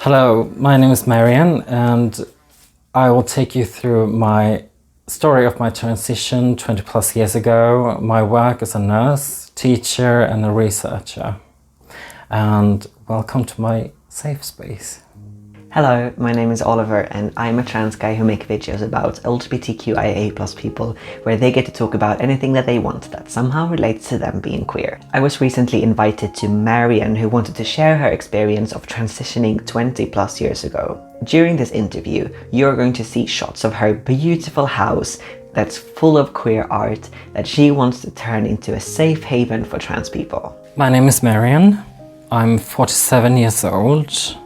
Hello, my name is Marion and I will take you through my story of my transition 20 plus years ago, my work as a nurse, teacher and a researcher. And welcome to my safe space. Hello, my name is Oliver and I'm a trans guy who makes videos about LGBTQIA plus people where they get to talk about anything that they want that somehow relates to them being queer. I was recently invited to Marion, who wanted to share her experience of transitioning 20 plus years ago. During this interview, you're going to see shots of her beautiful house that's full of queer art that she wants to turn into a safe haven for trans people. My name is Marion. I'm 47 years old.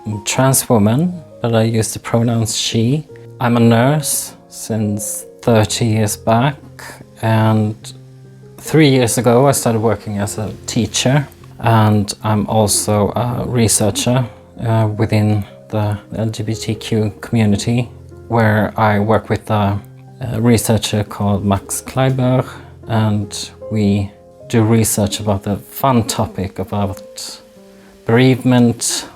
I'm a trans woman, but I use the pronouns she. I'm a nurse since 30 years back, and 3 years ago I started working as a teacher, and I'm also a researcher within the LGBTQ community, where I work with a researcher called Max Kleiber, and we do research about the fun topic about bereavement,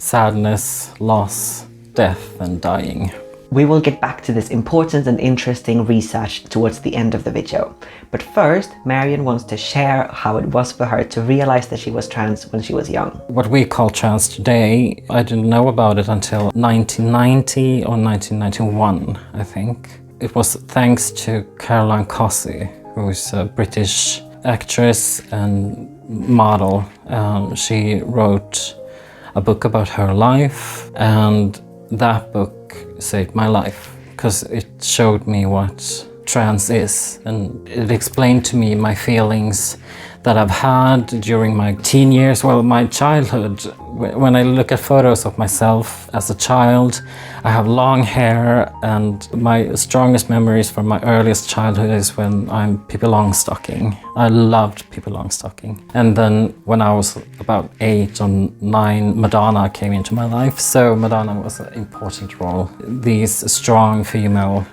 sadness, loss, death and dying. We will get back to this important and interesting research towards the end of the video. But first, Marion wants to share how it was for her to realize that she was trans when she was young. What we call trans today, I didn't know about it until 1990 or 1991, I think. It was thanks to Caroline Cossey, who is a British actress and model. She wrote a book about her life, and that book saved my life because it showed me what trans is, and it explained to me my feelings that I've had during my teen years, well, my childhood. When I look at photos of myself as a child, I have long hair, and my strongest memories from my earliest childhood is when I'm Pippi Longstocking. I loved Pippi Longstocking. And then when I was about 8 or 9, Madonna came into my life, so Madonna was an important role. These strong female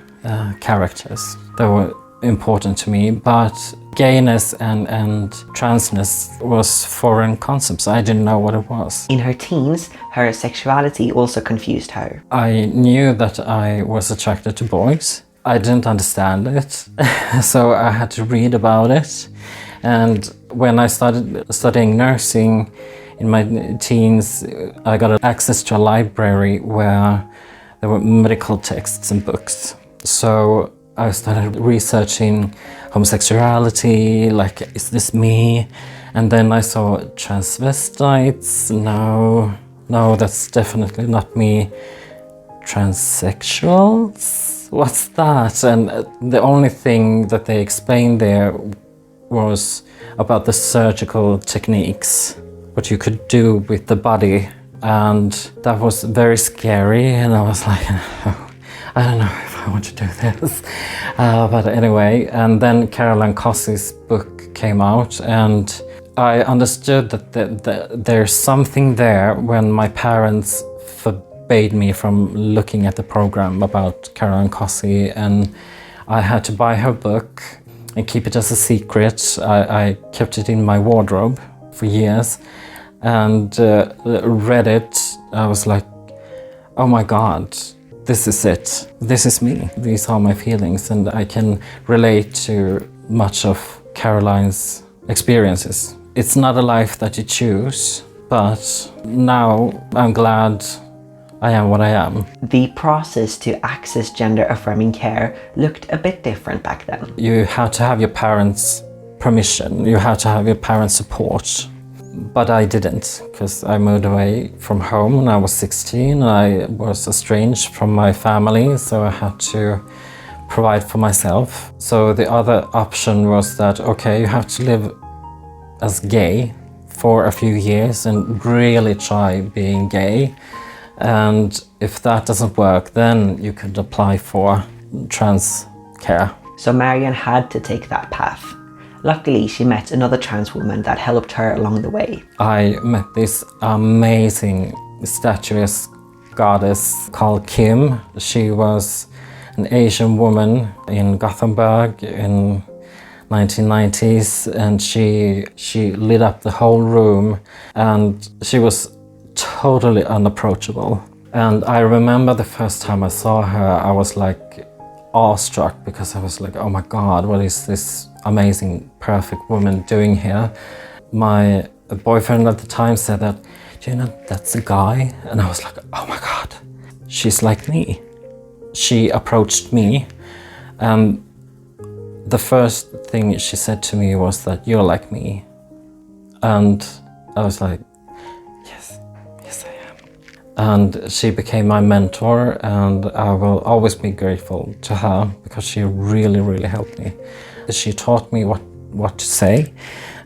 characters that were important to me, but gayness and transness was foreign concepts. I didn't know what it was. In her teens, her sexuality also confused her. I knew that I was attracted to boys. I didn't understand it, so I had to read about it. And when I started studying nursing in my teens, I got access to a library where there were medical texts and books. So I started researching homosexuality, like, is this me? And then I saw transvestites. No, that's definitely not me. Transsexuals? What's that? And the only thing that they explained there was about the surgical techniques, what you could do with the body. And that was very scary, and I was like, I don't know if I want to do this. But anyway, and then Caroline Cossey's book came out, and I understood that there's something there when my parents forbade me from looking at the program about Caroline Cossey, and I had to buy her book and keep it as a secret. I kept it in my wardrobe for years and read it. I was like, oh my God. This is it. This is me. These are my feelings, and I can relate to much of Caroline's experiences. It's not a life that you choose, but now I'm glad I am what I am. The process to access gender-affirming care looked a bit different back then. You had to have your parents' permission. You had to have your parents' support. But I didn't, because I moved away from home when I was 16. I was estranged from my family, so I had to provide for myself. So the other option was that, okay, you have to live as gay for a few years and really try being gay. And if that doesn't work, then you could apply for trans care. So Marion had to take that path. Luckily, she met another trans woman that helped her along the way. I met this amazing statuesque goddess called Kim. She was an Asian woman in Gothenburg in 1990s, and she lit up the whole room, and she was totally unapproachable. And I remember the first time I saw her, I was like awestruck, because I was like, oh my God, what is this amazing, perfect woman doing here? My boyfriend at the time said that, do you know, that's a guy? And I was like, oh my God, she's like me. She approached me, and the first thing she said to me was that you're like me. And I was like, yes, I am. And she became my mentor, and I will always be grateful to her, because she really, really helped me. She taught me what to say,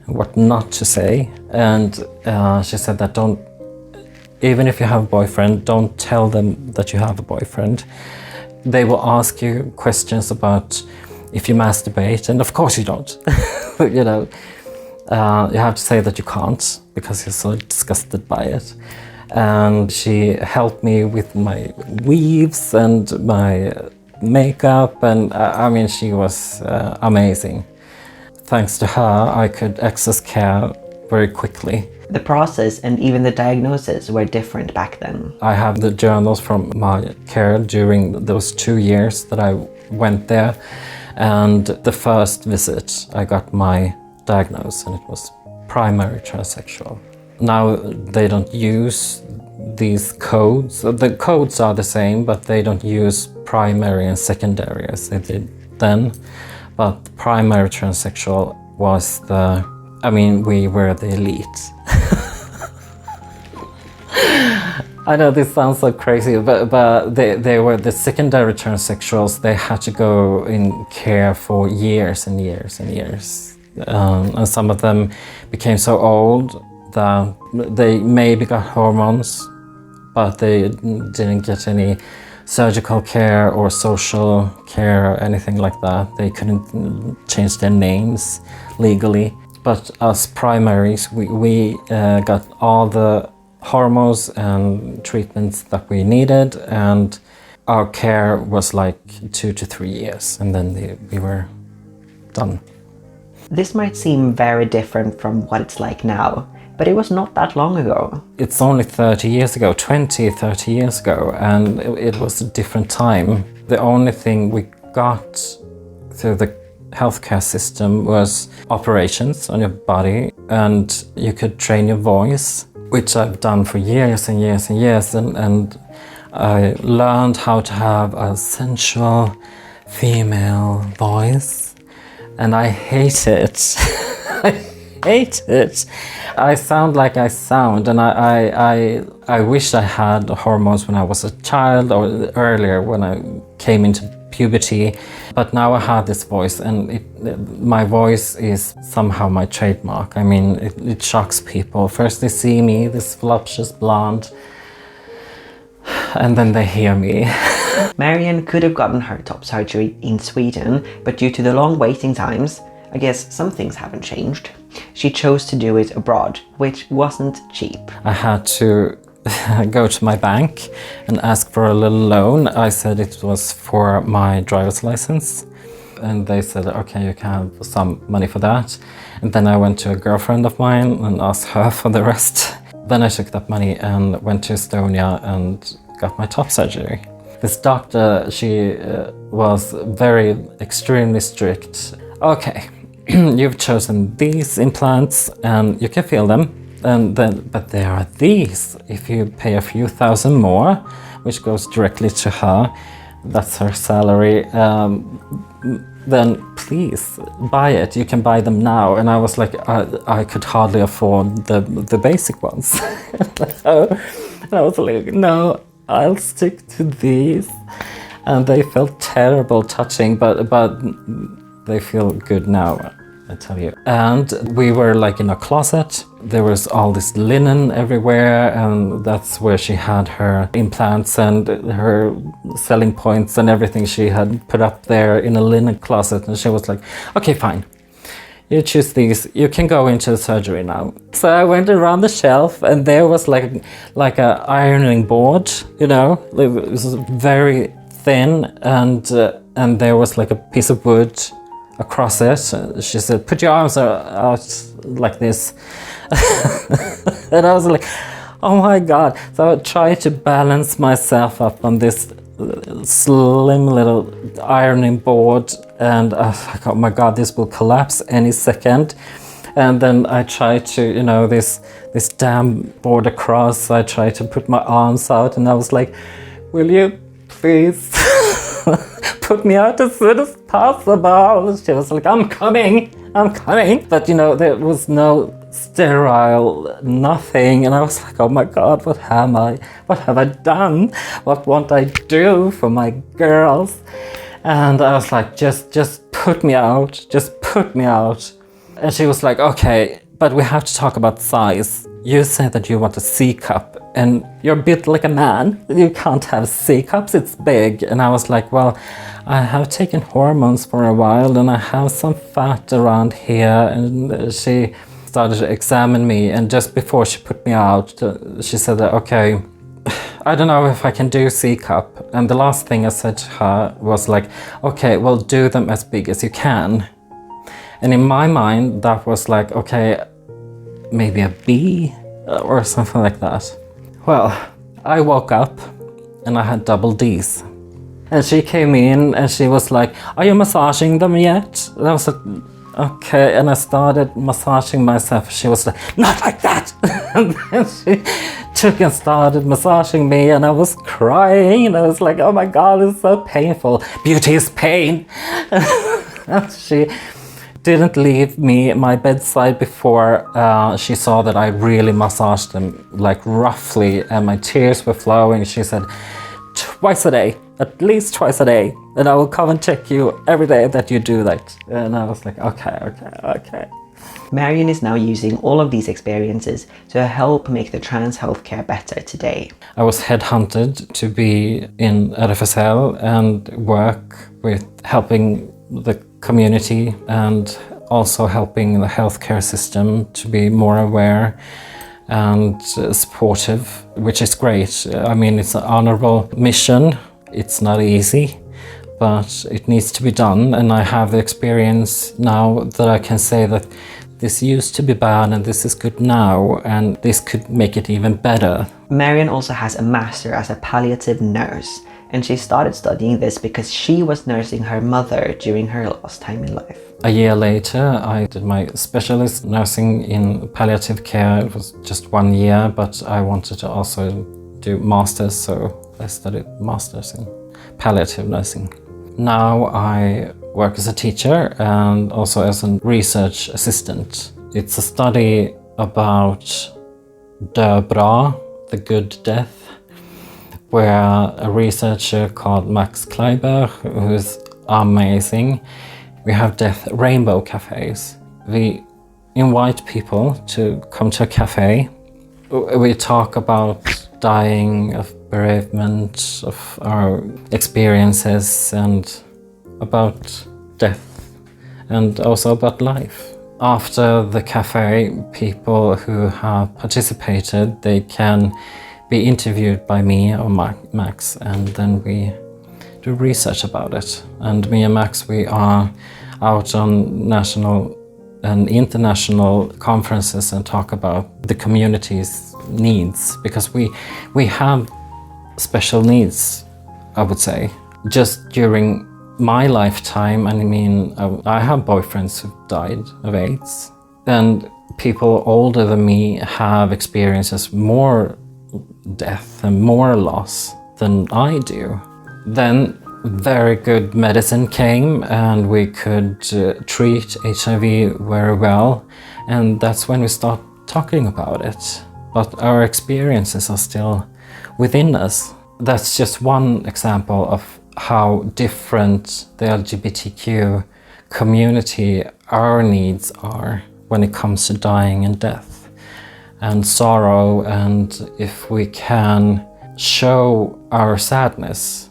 what not to say. And she said that even if you have a boyfriend, don't tell them that you have a boyfriend. They will ask you questions about if you masturbate, and of course you don't. You know, you have to say that you can't, because you're so disgusted by it. And she helped me with my weaves and my makeup, and I mean, she was amazing. Thanks to her, I could access care very quickly. The process and even the diagnosis were different back then. I have the journals from my care during those 2 years that I went there. And the first visit, I got my diagnosis, and it was primary transsexual. Now they don't use these codes. The codes are the same, but they don't use primary and secondary as they did then. But primary transsexual was we were the elite. I know this sounds so crazy, but they were the secondary transsexuals. They had to go in care for years and years and years. And some of them became so old that they maybe got hormones, but they didn't get any surgical care or social care or anything like that. They couldn't change their names legally. But as primaries, we got all the hormones and treatments that we needed, and our care was like 2 to 3 years, and then we were done. This might seem very different from what it's like now, but it was not that long ago. It's only 30 years ago, 30 years ago, and it was a different time. The only thing we got through the healthcare system was operations on your body, and you could train your voice, which I've done for years and years and years, and I learned how to have a sensual female voice, and I hate it. I hate it. I sound like I sound, and I wish I had hormones when I was a child or earlier when I came into puberty, but now I have this voice, and my voice is somehow my trademark. I mean, it shocks people. First they see me, this voluptuous blonde, and then they hear me. Marion could have gotten her top surgery in Sweden, but due to the long waiting times, I guess some things haven't changed. She chose to do it abroad, which wasn't cheap. I had to go to my bank and ask for a little loan. I said it was for my driver's license, and they said, okay, you can have some money for that. And then I went to a girlfriend of mine and asked her for the rest. Then I took that money and went to Estonia and got my top surgery. This doctor, she was extremely strict. Okay, you've chosen these implants and you can feel them. But there are these. If you pay a few thousand more, which goes directly to her, that's her salary, then please buy it. You can buy them now. And I was like, I could hardly afford the basic ones. And I was like, no, I'll stick to these. And they felt terrible touching, but they feel good now, I tell you. And we were like in a closet. There was all this linen everywhere, and that's where she had her implants and her selling points and everything she had put up there in a linen closet. And she was like, okay, fine. You choose these, you can go into the surgery now. So I went around the shelf, and there was like a ironing board, you know, it was very thin, and there was like a piece of wood across it. She said, put your arms out like this. And I was like, Oh my God. So I tried to balance myself up on this slim little ironing board, and I was like, oh my God, this will collapse any second. And then I tried to, you know, this damn board across, I tried to put my arms out, and I was like, will you please put me out as soon as possible? She was like, I'm coming. But, you know, there was no sterile nothing, and I was like, oh my God, what have I done? What won't I do for my girls? And I was like, just put me out, And she was like, okay, but we have to talk about size. You said that you want a C cup, and you're built like a man. You can't have C cups, it's big. And I was like, well, I have taken hormones for a while, and I have some fat around here. And she started to examine me, and just before she put me out, she said that, okay, I don't know if I can do C cup. And the last thing I said to her was like, okay, well, do them as big as you can. And in my mind, that was like, okay, maybe a B or something like that. Well, I woke up and I had double Ds. And she came in and she was like, are you massaging them yet? And I was like, okay. And I started massaging myself. She was like, not like that. And then she took and started massaging me, and I was crying. And I was like, oh my God, it's so painful. Beauty is pain. And she didn't leave me at my bedside before she saw that I really massaged them, like roughly, and my tears were flowing. She said, twice a day, at least twice a day, and I will come and check you every day that you do that. And I was like, okay. Marion is now using all of these experiences to help make the trans healthcare better today. I was headhunted to be in RFSL and work with helping the community and also helping the healthcare system to be more aware and supportive, which is great. I mean, it's an honorable mission. It's not easy, but it needs to be done. And I have the experience now that I can say that this used to be bad and this is good now, and this could make it even better. Marion also has a master as a palliative nurse, and she started studying this because she was nursing her mother during her last time in life. A year later, I did my specialist nursing in palliative care. It was just 1 year, but I wanted to also do masters, so I studied masters in palliative nursing. Now I work as a teacher and also as a research assistant. It's a study about dö bra, the good death, where a researcher called Max Kleiber, who is amazing, we have death rainbow cafes. We invite people to come to a cafe. We talk about dying, of bereavement, of our experiences, and about death, and also about life. After the cafe, people who have participated, they can be interviewed by me or Max, and then we do research about it. And me and Max, we are out on national and international conferences and talk about the community's needs, because we have special needs, I would say. Just during my lifetime, I mean, I have boyfriends who've died of AIDS, and people older than me have experiences more death and more loss than I do. Then very good medicine came, and we could treat HIV very well, and that's when we start talking about it. But our experiences are still within us. That's just one example of how different the LGBTQ community, our needs are when it comes to dying and death and sorrow. And if we can show our sadness,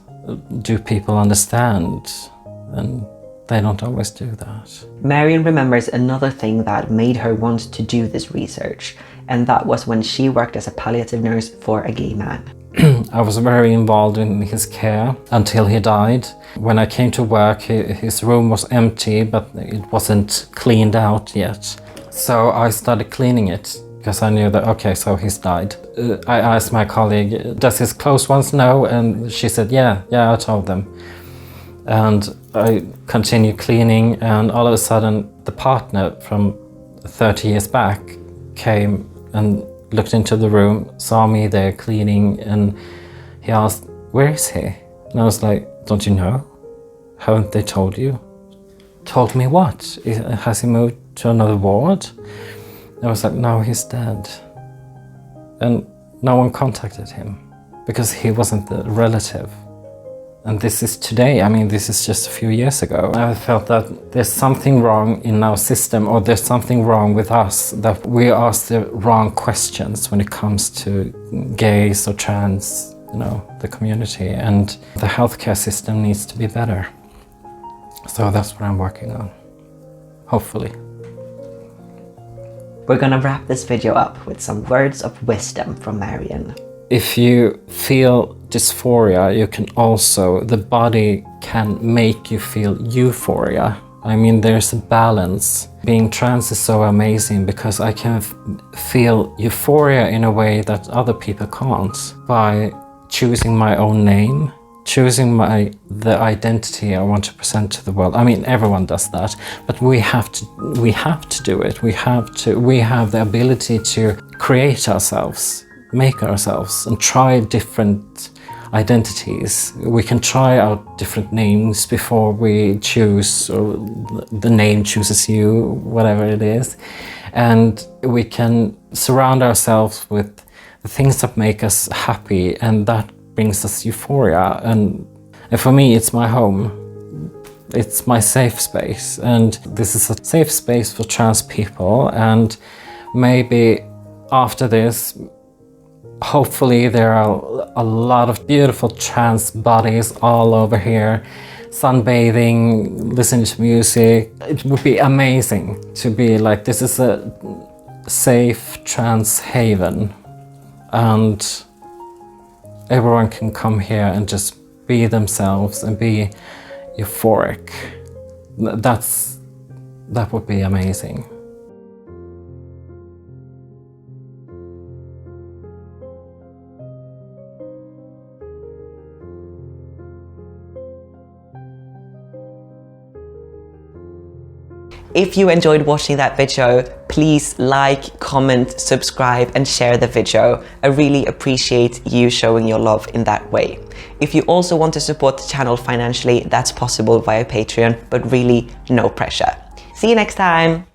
do people understand? And they don't always do that. Marion remembers another thing that made her want to do this research, and that was when she worked as a palliative nurse for a gay man. I was very involved in his care until he died. When I came to work, his room was empty, but it wasn't cleaned out yet. So I started cleaning it, because I knew that, okay, so he's died. I asked my colleague, does his close ones know? And she said, yeah, I told them. And I continued cleaning, and all of a sudden the partner from 30 years back came and looked into the room, saw me there cleaning, and he asked, where is he? And I was like, don't you know? Haven't they told you? Told me what? Has he moved to another ward? I was like, no, he's dead. And no one contacted him because he wasn't the relative. And this is today, I mean, this is just a few years ago. I felt that there's something wrong in our system, or there's something wrong with us, that we ask the wrong questions when it comes to gays or trans, you know, the community. And the healthcare system needs to be better. So that's what I'm working on, hopefully. We're gonna wrap this video up with some words of wisdom from Marion. If you feel dysphoria, you can also, the body can make you feel euphoria. I mean, there's a balance. Being trans is so amazing because I can feel euphoria in a way that other people can't, by choosing my own name, choosing the identity I want to present to the world. I mean, everyone does that, but we have to do it. We have the ability to create ourselves, make ourselves, and try different identities. We can try out different names before we choose, or the name chooses you, whatever it is. And we can surround ourselves with the things that make us happy, and that brings us euphoria. And for me, it's my home. It's my safe space, and this is a safe space for trans people. And maybe after this, hopefully there are a lot of beautiful trans bodies all over here, sunbathing, listening to music. It would be amazing to be like, this is a safe trans haven, and everyone can come here and just be themselves and be euphoric. That would be amazing. If you enjoyed watching that video, please like, comment, subscribe, and share the video. I really appreciate you showing your love in that way. If you also want to support the channel financially, that's possible via Patreon, but really no pressure. See you next time.